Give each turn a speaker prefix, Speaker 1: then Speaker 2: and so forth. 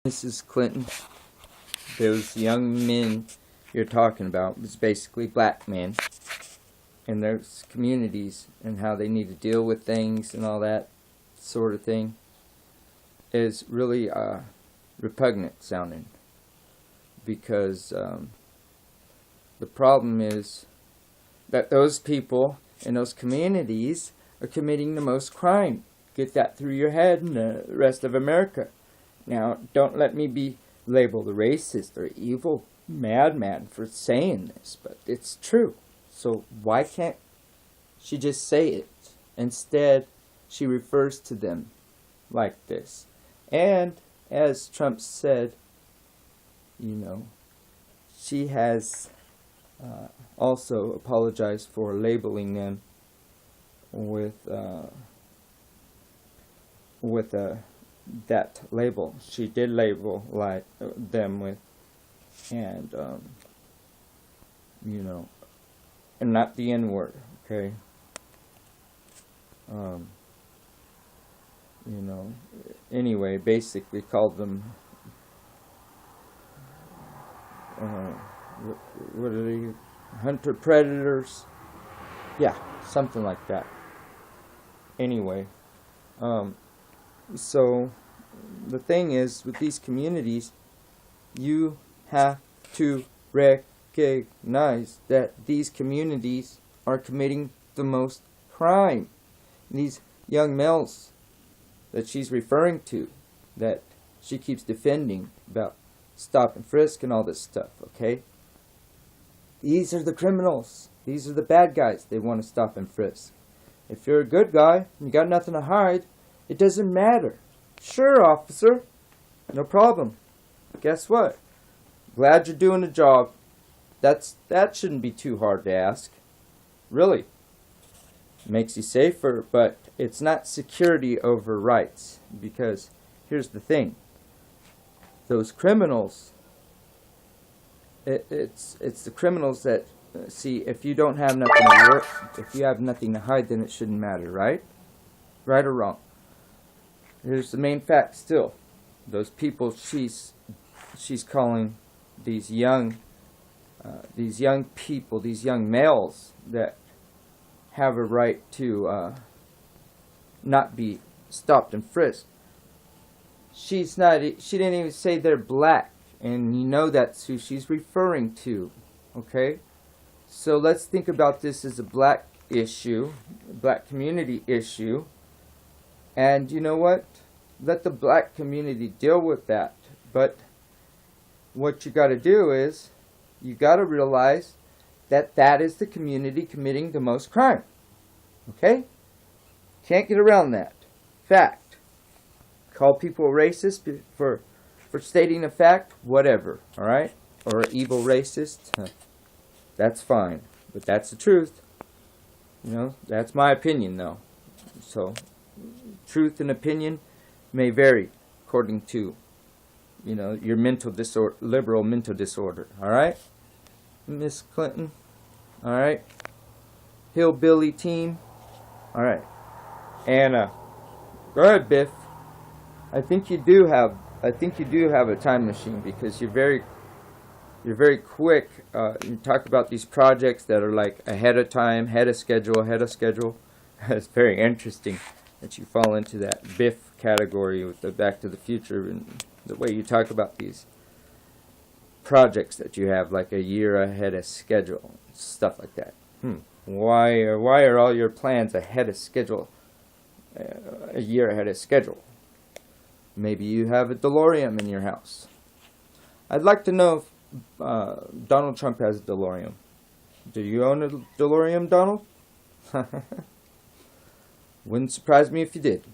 Speaker 1: Mrs. Clinton, those young men you're talking about was basically black men in those communities and how they need to deal with things and all that sort of thing is really repugnant sounding, because the problem is that those people in those communities are committing the most crime. Get that through your head and the rest of America. Now, don't let me be labeled a racist or evil madman for saying this, but it's true. So why can't she just say it? Instead, she refers to them like this. And as Trump said, she has also apologized for labeling them with that label. She did label them with, and and not the N-word, okay? Anyway, basically called them, what are they, hunter predators? Yeah, something like that. Anyway, so the thing is, with these communities, you have to recognize that these communities are committing the most crime. These young males that she's referring to, that she keeps defending about stop and frisk and all this stuff, okay? These are the criminals. These are the bad guys they want to stop and frisk. If you're a good guy and you got nothing to hide, it doesn't matter. Sure, officer. No problem. Guess what? Glad you're doing the job. That shouldn't be too hard to ask. Really. Makes you safer, but it's not security over rights. Because here's the thing. Those criminals, it's the criminals that see, if you don't have nothing to work, if you have nothing to hide, then it shouldn't matter, right? Right or wrong? Here's the main fact still. Those people she's calling these young people, these young males that have a right to not be stopped and frisked. She didn't even say they're black, and you know that's who she's referring to, okay? So let's think about this as a black issue, a black community issue. And you know what? Let the black community deal with that. But what you got to do is, you got to realize that that is the community committing the most crime. Okay? Can't get around that. Fact. Call people racist for stating a fact, whatever. Alright? Or evil racist. That's fine. But that's the truth. That's my opinion though. So, truth and opinion may vary according to, your mental disorder, liberal mental disorder. All right, Miss Clinton. All right, Hillbilly team. All right, and go ahead, Biff. I think you do have a time machine, because you're very quick. You talk about these projects that are like ahead of time, ahead of schedule. It's very interesting that you fall into that Biff category with the Back to the Future, and the way you talk about these projects that you have like a year ahead of schedule, stuff like that. Why are all your plans ahead of schedule, a year ahead of schedule? Maybe you have a DeLorean in your house. I'd like to know if Donald Trump has a DeLorean. Do you own a DeLorean, Donald? Wouldn't surprise me if you did.